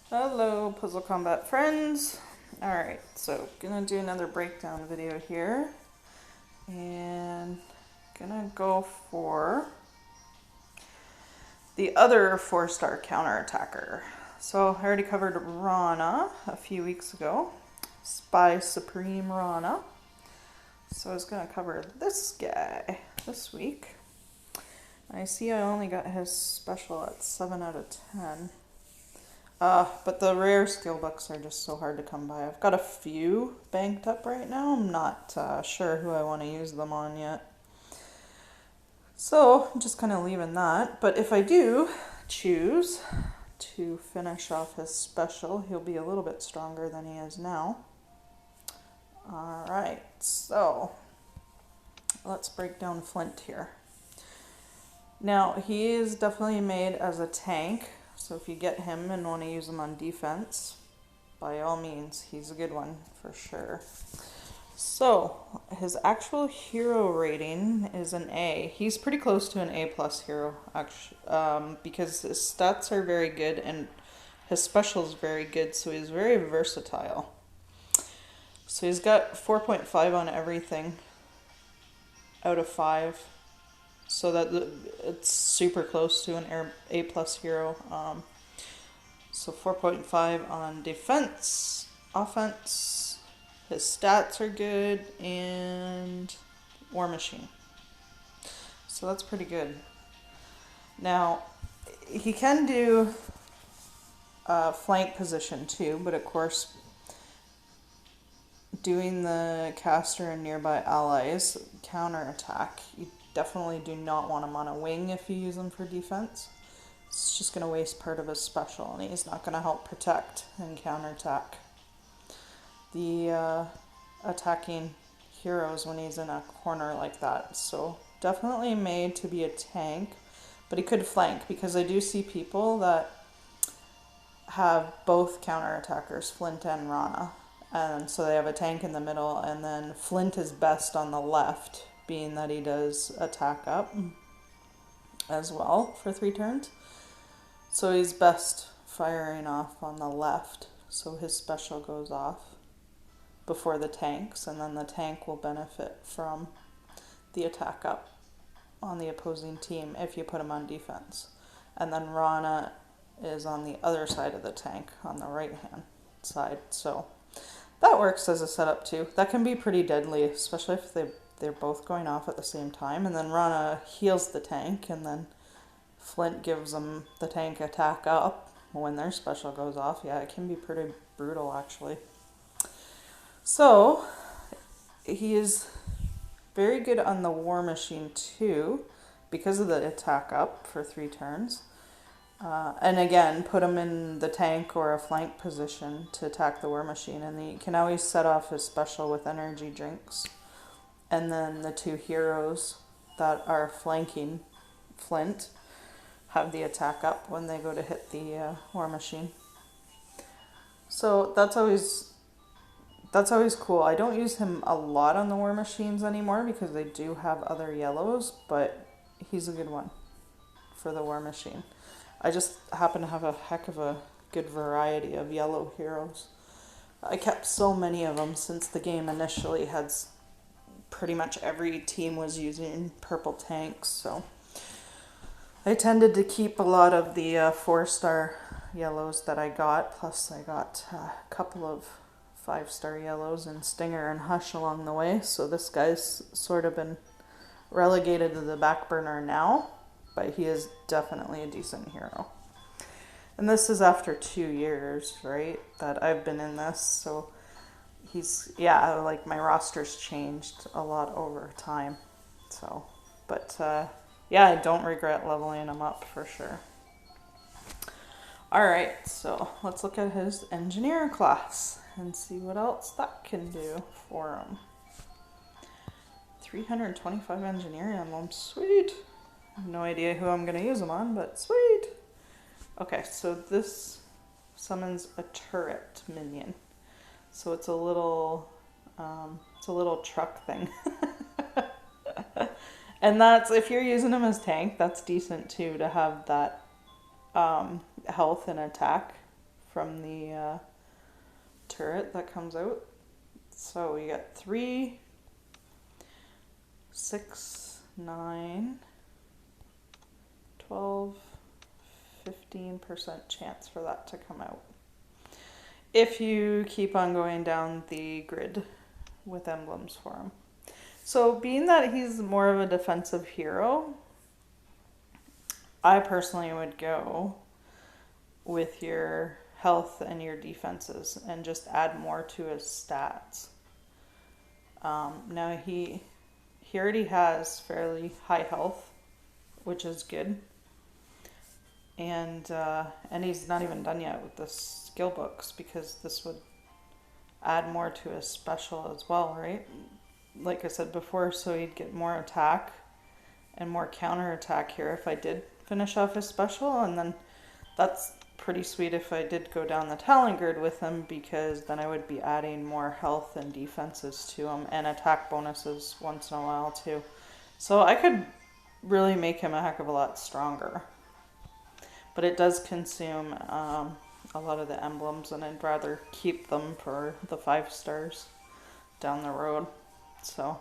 Hello, Puzzle Combat friends. Alright, so gonna do another breakdown video here. And gonna go for the other 4-star counterattacker. So I already covered Rana a few weeks ago. Spy Supreme Rana. So I was gonna cover this guy this week. I see I only got his special at 7 out of 10. But the rare skill books are just so hard to come by. I've got a few banked up right now. I'm not sure who I want to use them on yet. So I'm just kind of leaving that. But if I do choose to finish off his special, he'll be a little bit stronger than he is now. Alright, so let's break down Flint here. Now, he is definitely made as a tank. So if you get him and want to use him on defense, by all means, he's a good one for sure. So his actual hero rating is an A. He's pretty close to an A plus hero, actually, because his stats are very good and his special is very good. So he's very versatile. So he's got 4.5 on everything out of 5. So that it's super close to an A plus hero. So 4.5 on defense, offense, his stats are good, and War Machine. So that's pretty good. Now, he can do flank position too, but of course, doing the caster and nearby allies counterattack, you definitely do not want him on a wing if you use him for defense. It's just going to waste part of his special, and he's not going to help protect and counterattack the attacking heroes when he's in a corner like that. So definitely made to be a tank, but he could flank, because I do see people that have both counterattackers, Flint and Rana. And so they have a tank in the middle, and then Flint is best on the left, being that he does attack up as well for 3 turns. So he's best firing off on the left, so his special goes off before the tanks, and then the tank will benefit from the attack up on the opposing team if you put him on defense. And then Rana is on the other side of the tank, on the right hand side. So that works as a setup too. That can be pretty deadly, especially if they're both going off at the same time. And then Rana heals the tank, and then Flint gives them the tank attack up when their special goes off. Yeah, it can be pretty brutal actually. So he is very good on the War Machine too, because of the attack up for 3 turns. And again, put him in the tank or a flank position to attack the War Machine, and he can always set off his special with energy drinks. And then the 2 heroes that are flanking Flint have the attack up when they go to hit the War Machine. So that's always cool. I don't use him a lot on the War Machines anymore because they do have other yellows, but he's a good one for the War Machine. I just happen to have a heck of a good variety of yellow heroes. I kept so many of them since the game initially had pretty much every team was using purple tanks, so I tended to keep a lot of the 4-star yellows that I got, plus I got a couple of 5-star yellows and Stinger and Hush along the way, so this guy's sort of been relegated to the back burner now, but he is definitely a decent hero. And this is after 2 years, right, that I've been in this, so he's, yeah, like my roster's changed a lot over time, so, but yeah, I don't regret leveling him up for sure. Alright, so let's look at his engineer class and see what else that can do for him. 325 engineering emblems, sweet. No idea who I'm going to use them on, but sweet. Okay, so this summons a turret minion. So it's a little truck thing. And that's, if you're using him as tank, that's decent too, to have that health and attack from the turret that comes out. So we got 3, 6, 9, 12, 15% chance for that to come out. If you keep on going down the grid with emblems for him. So being that he's more of a defensive hero, I personally would go with your health and your defenses and just add more to his stats. Now he already has fairly high health, which is good. And he's not even done yet with the skill books, because this would add more to his special as well, right? Like I said before, so he'd get more attack and more counter attack here if I did finish off his special. And then that's pretty sweet if I did go down the talent grid with him, because then I would be adding more health and defenses to him and attack bonuses once in a while too. So I could really make him a heck of a lot stronger. But it does consume a lot of the emblems, and I'd rather keep them for the 5 stars down the road. So,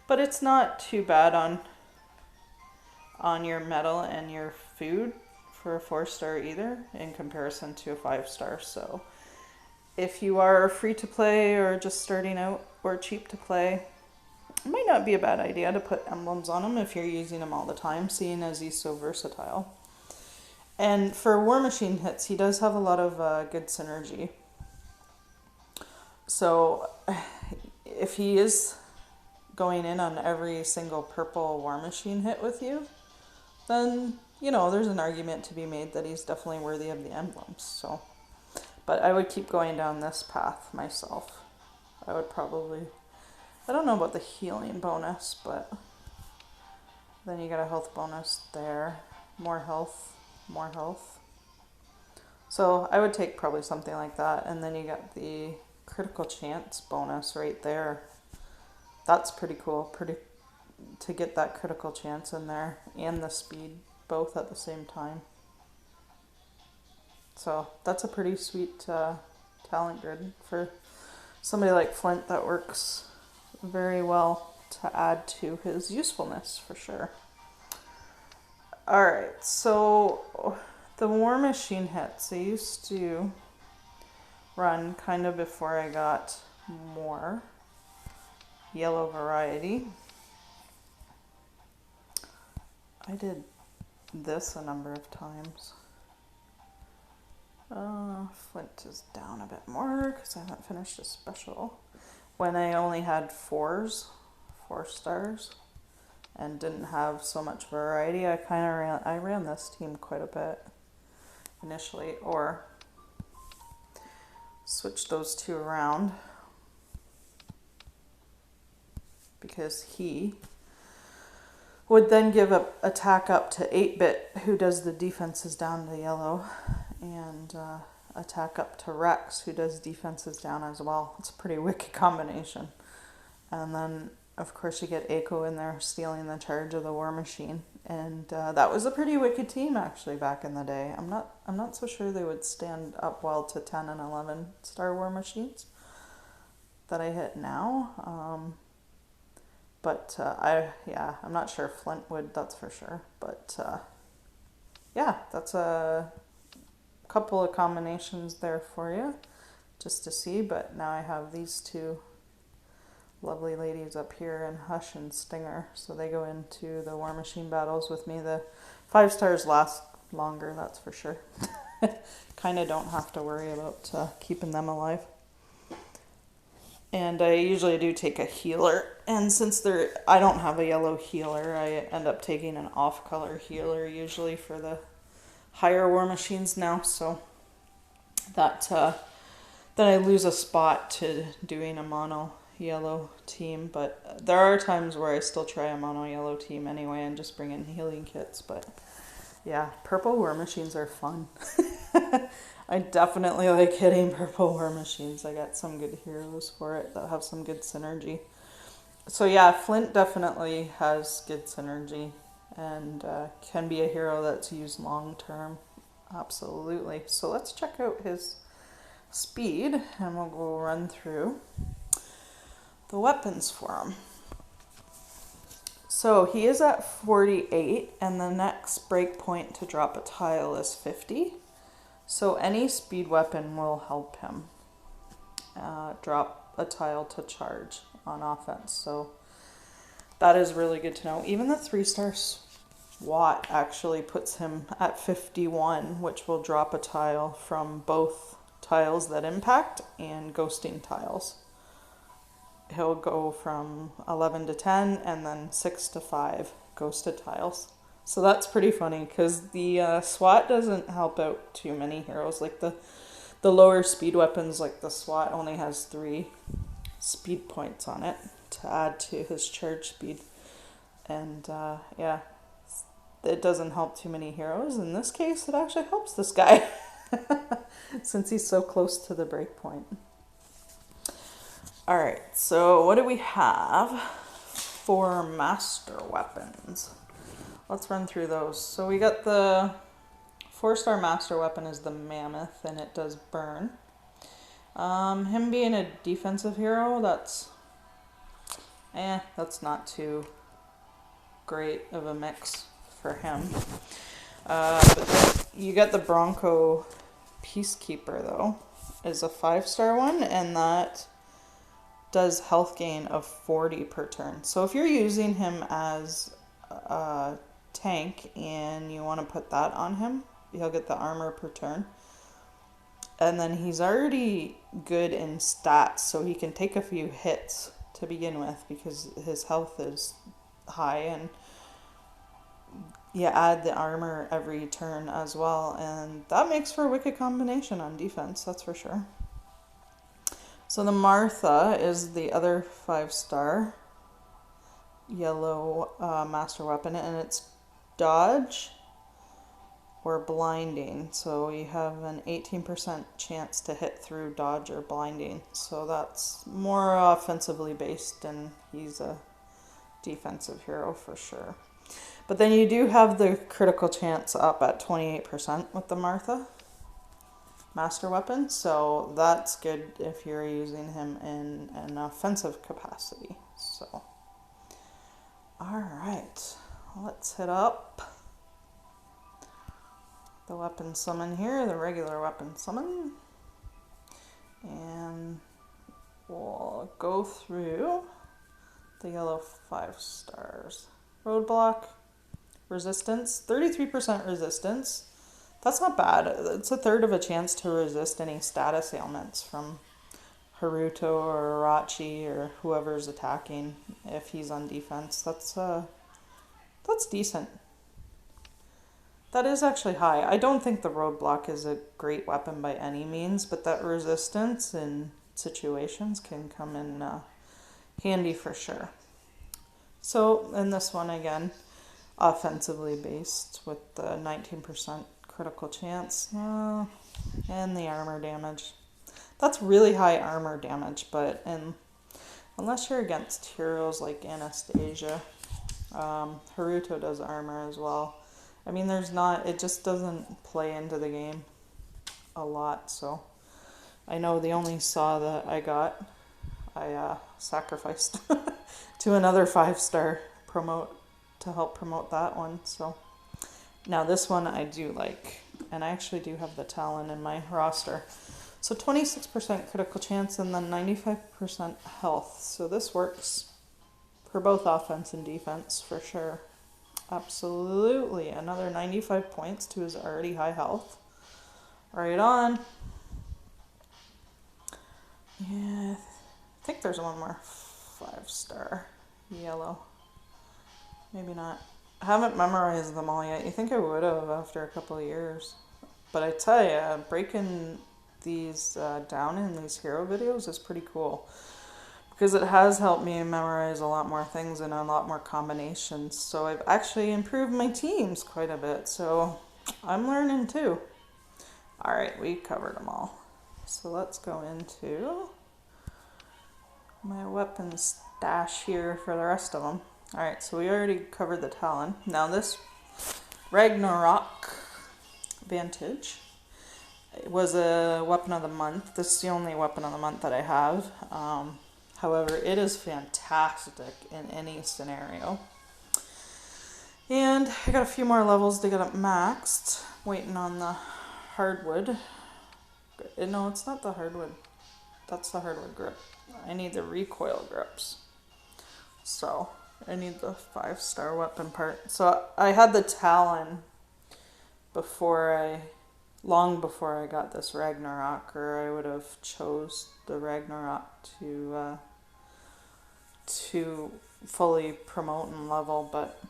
but it's not too bad on your metal and your food for a 4-star either, in comparison to a 5-star. So if you are free to play or just starting out or cheap to play, it might not be a bad idea to put emblems on him if you're using him all the time, seeing as he's so versatile. And for War Machine hits, he does have a lot of good synergy. So if he is going in on every single purple War Machine hit with you, then, you know, there's an argument to be made that he's definitely worthy of the emblems. So, but I would keep going down this path myself. I would probably, I don't know about the healing bonus, but then you get a health bonus there. More health. More health. So I would take probably something like that, and then you got the critical chance bonus right there. That's pretty cool, to get that critical chance in there and the speed both at the same time. So that's a pretty sweet talent grid for somebody like Flint. That works very well to add to his usefulness for sure. Alright, so the War Machine hits, I used to run kind of before I got more yellow variety. I did this a number of times. Flint is down a bit more because I haven't finished a special. When I only had 4 stars, and didn't have so much variety, I ran this team quite a bit initially, or switched those 2 around, because he would then give up attack up to 8-bit, who does the defenses down to yellow, and attack up to Rex, who does defenses down as well. It's a pretty wicked combination. And then of course you get Aiko in there stealing the charge of the War Machine, and that was a pretty wicked team actually back in the day. I'm not so sure they would stand up well to 10 and 11 Star War Machines that I hit now. But I'm not sure Flint would, that's for sure. But yeah, that's a couple of combinations there for you just to see. But now I have these 2 lovely ladies up here in Hush and Stinger, so they go into the War Machine battles with me. The 5 stars last longer, that's for sure. Kind of don't have to worry about keeping them alive. And I usually do take a healer, and since I don't have a yellow healer, I end up taking an off-color healer usually for the higher War Machines now, so that then I lose a spot to doing a mono yellow team. But there are times where I still try a mono yellow team anyway and just bring in healing kits. But yeah, purple War Machines are fun. I definitely like hitting purple War Machines. I got some good heroes for it that have some good synergy. So yeah, Flint definitely has good synergy and can be a hero that's used long term. Absolutely. So let's check out his speed, and we'll go run through the weapons for him. So he is at 48, and the next breakpoint to drop a tile is 50. So any speed weapon will help him drop a tile to charge on offense. So that is really good to know. Even the 3-star SWAT actually puts him at 51, which will drop a tile from both tiles that impact and ghosting tiles. He'll go from 11 to 10 and then 6 to 5 ghosted tiles. So that's pretty funny because the SWAT doesn't help out too many heroes. Like the lower speed weapons, like the SWAT only has 3 speed points on it to add to his charge speed. And yeah, it doesn't help too many heroes. In this case, it actually helps this guy since he's so close to the breakpoint. Alright, so what do we have for master weapons? Let's run through those. So we got the 4-star master weapon is the Mammoth, and it does burn. Him being a defensive hero, that's not too great of a mix for him. But you got the Bronco Peacekeeper, though, is a 5-star one, and that does health gain of 40 per turn. So if you're using him as a tank and you want to put that on him, he'll get the armor per turn. And then he's already good in stats, so he can take a few hits to begin with because his health is high, and you add the armor every turn as well, and that makes for a wicked combination on defense, that's for sure. So the Martha is the other 5-star yellow master weapon, and it's dodge or blinding. So you have an 18% chance to hit through dodge or blinding. So that's more offensively based, and he's a defensive hero for sure. But then you do have the critical chance up at 28% with the Martha master weapon, so that's good if you're using him in an offensive capacity. So alright, let's hit up the weapon summon here, the regular weapon summon, and we'll go through the yellow 5 stars. Roadblock, resistance, 33% resistance. That's not bad. It's a third of a chance to resist any status ailments from Haruto or Arachi or whoever's attacking if he's on defense. That's decent. That is actually high. I don't think the roadblock is a great weapon by any means, but that resistance in situations can come in handy for sure. So in this one again, offensively based with the 19% critical chance and the armor damage. That's really high armor damage, but unless you're against heroes like Anastasia, Haruto does armor as well. I mean, it just doesn't play into the game a lot, so I know the only saw that I got, I sacrificed to another 5-star promote to help promote that one. So now this one I do like, and I actually do have the Talon in my roster. So 26% critical chance and then 95% health. So this works for both offense and defense for sure. Absolutely. Another 95 points to his already high health. Right on. Yeah, I think there's one more 5-star yellow. Maybe not. I haven't memorized them all yet. You think I would have after a couple of years. But I tell you, breaking these down in these hero videos is pretty cool. Because it has helped me memorize a lot more things and a lot more combinations. So I've actually improved my teams quite a bit. So I'm learning too. Alright, we covered them all. So let's go into my weapon stash here for the rest of them. Alright, so we already covered the Talon. Now this Ragnarok Vantage It was a weapon of the month. This is the only weapon of the month that I have. However, it is fantastic in any scenario. And I got a few more levels to get it maxed. Waiting on the hardwood. No, it's not the hardwood. That's the hardwood grip. I need the recoil grips. So I need the 5-star weapon part. So I had the Talon long before I got this Ragnarok, or I would have chose the Ragnarok to fully promote and level, but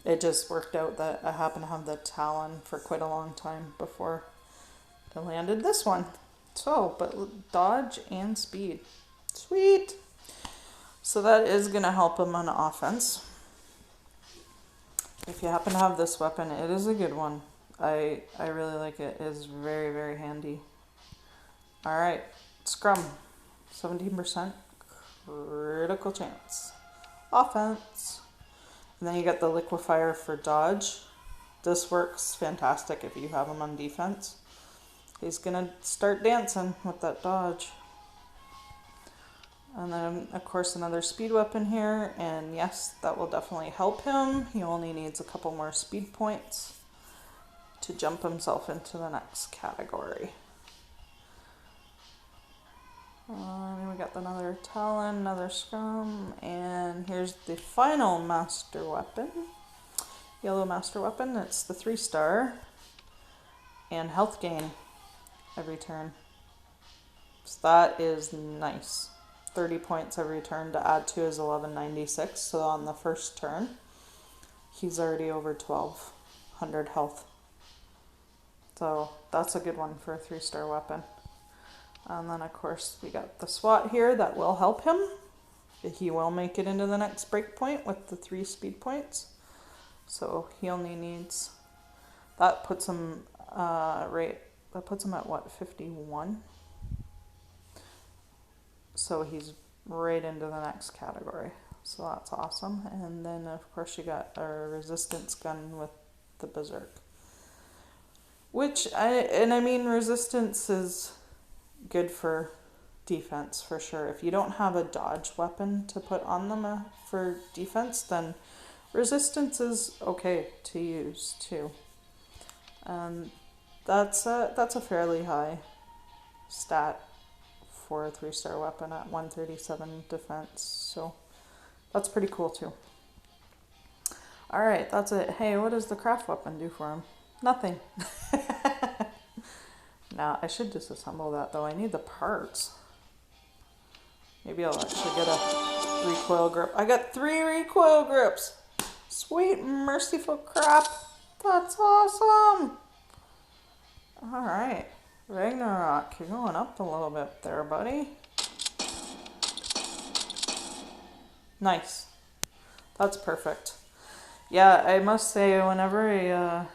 it just worked out that I happen to have the Talon for quite a long time before I landed this one. So, but dodge and speed. Sweet! So that is going to help him on offense. If you happen to have this weapon, it is a good one. I really like it. It is very, very handy. Alright, Scrum. 17% critical chance. Offense. And then you got the Liquefier for dodge. This works fantastic if you have him on defense. He's gonna start dancing with that dodge. And then, of course, another speed weapon here. And yes, that will definitely help him. He only needs a couple more speed points to jump himself into the next category. And we got another Talon, another Scrum, and here's the final master weapon. Yellow master weapon. It's the 3-star and health gain every turn. So that is nice. 30 points every turn to add to his 1196. So on the first turn, he's already over 1200 health. So that's a good one for a 3-star weapon. And then, of course, we got the SWAT here that will help him. He will make it into the next breakpoint with the 3 speed points. So he only needs... That puts him that puts him at what, 51? So he's right into the next category. So that's awesome. And then, of course, you got a resistance gun with the Berserk. I mean, resistance is good for defense for sure. If you don't have a dodge weapon to put on them for defense, then resistance is okay to use too. That's a fairly high stat for a 3-star weapon at 137 defense, so that's pretty cool too. Alright, that's it. Hey, what does the craft weapon do for him? Nothing. Now, I should disassemble that though. I need the parts. Maybe I'll actually get a recoil grip. I got 3 recoil grips! Sweet merciful crap! That's awesome! Alright. Ragnarok, you're going up a little bit there, buddy. Nice. That's perfect. Yeah, I must say, whenever I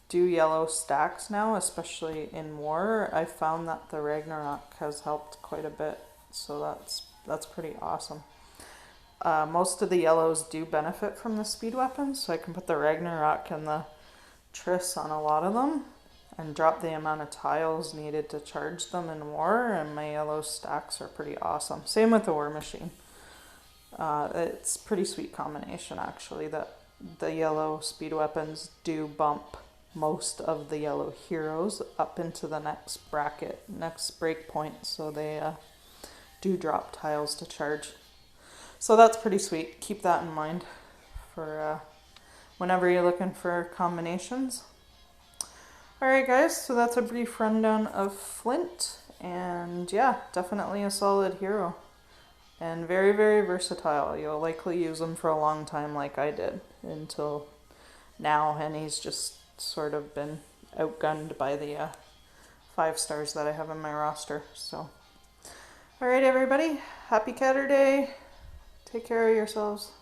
do yellow stacks now, especially in war, I found that the Ragnarok has helped quite a bit. So that's pretty awesome. Most of the yellows do benefit from the speed weapons, so I can put the Ragnarok and the Triss on a lot of them and drop the amount of tiles needed to charge them in war, and my yellow stacks are pretty awesome. Same with the War Machine. It's pretty sweet combination actually, that the yellow speed weapons do bump most of the yellow heroes up into the next bracket, next break point, so they do drop tiles to charge. So that's pretty sweet. Keep that in mind for whenever you're looking for combinations. Alright guys, so that's a brief rundown of Flint, and yeah, definitely a solid hero. And very, very versatile. You'll likely use him for a long time like I did until now, and he's just sort of been outgunned by the 5 stars that I have in my roster. So, alright everybody, happy Catter Day. Take care of yourselves.